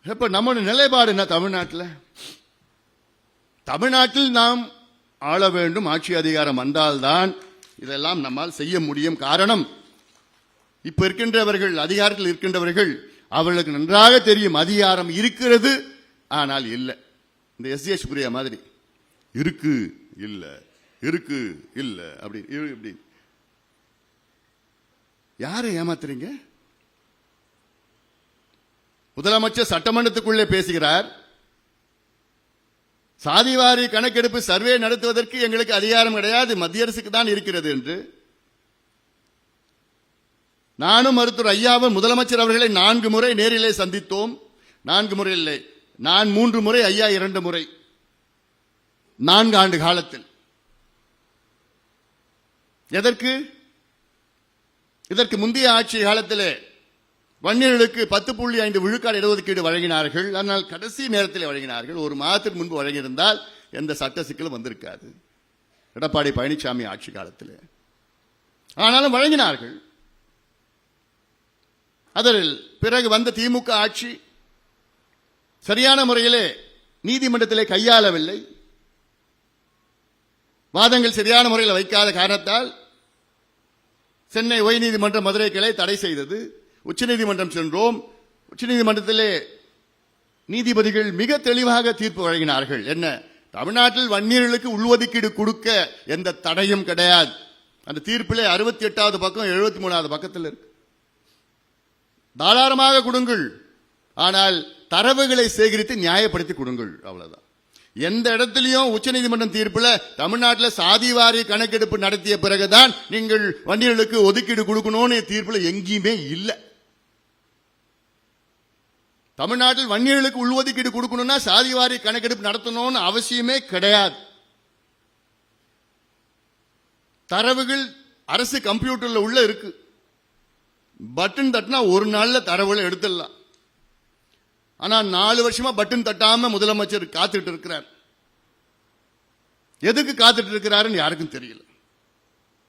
இப்ப நம்ம நிலைப்பாடு என்ன? தமிழ்நாட்டில் நாம் ஆள வேண்டும். ஆட்சி அதிகாரம் வந்தால்தான் இதெல்லாம் நம்மால் செய்ய முடியும். காரணம், இப்ப இருக்கின்றவர்கள், அதிகாரத்தில் இருக்கின்றவர்கள், அவர்களுக்கு நன்றாக தெரியும் அதிகாரம் இருக்கிறது, ஆனால் இல்லை. இந்த எஸ் பிரியா மாதிரி இருக்கு இல்ல இருக்கு இல்ல அப்படி யாரை ஏமாத்துறீங்க? முதலமைச்சர் சட்டமன்றத்துக்குள்ளே பேசுகிறார், சாதிவாரி கணக்கெடுப்பு சர்வே நடத்துவதற்கு எங்களுக்கு அதிகாரம் கிடையாது, மத்திய அரசுக்கு தான் இருக்கிறது என்று. நானும் மருத்துவர் ஐயாவும் முதலமைச்சர் அவர்களை 4 முறை நேரிலே சந்தித்தோம். 4 முறை இல்லை, நான் 3 முறை, ஐயா 2 முறை, 4 ஆண்டு காலத்தில். எதற்கு? இதற்கு முந்தைய ஆட்சி காலத்திலே வன்னியர்களுக்கு 10.5 விழுக்காடு இடஒதுக்கீடு வழங்கினார்கள். ஆனால் கடைசி நேரத்தில் வழங்கினார்கள். ஒரு மாதத்திற்கு முன்பு வழங்கியிருந்தால் எந்த சட்ட சிக்கலும் வந்திருக்காது, எடப்பாடி பழனிசாமி ஆட்சி காலத்தில். ஆனாலும் வழங்கினார்கள். அதில் பிறகு வந்த திமுக ஆட்சி சரியான முறையிலே நீதிமன்றத்திலே கையாளவில்லை. வாதங்கள் சரியான முறையில் வைக்காத காரணத்தால் சென்னை உயர்நீதிமன்ற மதுரை கிளை தடை செய்தது. உச்சநீதிமன்றம் சென்றோம். உச்சநீதிமன்றத்திலே நீதிபதிகள் மிக தெளிவாக தீர்ப்பு வழங்கினார்கள். என்ன? தமிழ்நாட்டில் வன்னியர்களுக்கு உள்ஒதுக்கீடு கொடுக்க எந்த தடையும் கிடையாது. அந்த தீர்ப்பிலே 68வது பக்கம் 73வது பக்கத்தில் இருக்கு. தாராளமாக கொடுங்கள், ஆனால் தரவுகளை சேகரித்து நியாயப்படுத்தி கொடுங்கள், அவ்வளவுதான். எந்த இடத்திலையும் உச்சநீதிமன்றம் தீர்ப்பில் தமிழ்நாட்டில் சாதிவாரி கணக்கெடுப்பு நடத்திய பிறகுதான் நீங்கள் வன்னியர்களுக்கு ஒதுக்கீடு கொடுக்கணும்னு தீர்ப்பில் எங்கேயுமே இல்லை. தமிழ்நாட்டில் வன்னியர்களுக்கு உள்ஒதுக்கீடு கொடுக்கணும்னா சாதிவாரி கணக்கெடுப்பு நடத்தணும்னு அவசியமே கிடையாது. தரவுகள் அரசு கம்ப்யூட்டர்ல உள்ள இருக்கு. பட்டன் தட்டினா ஒரு நாள்ல தரவுகளை எடுத்துடலாம். ஆனா 4 வருஷமா பட்டன் தட்டாம முதலமைச்சர் காத்துட்டு இருக்கிறார். எதுக்கு காத்துட்டு இருக்கிறாருன்னு யாருக்கும் தெரியல.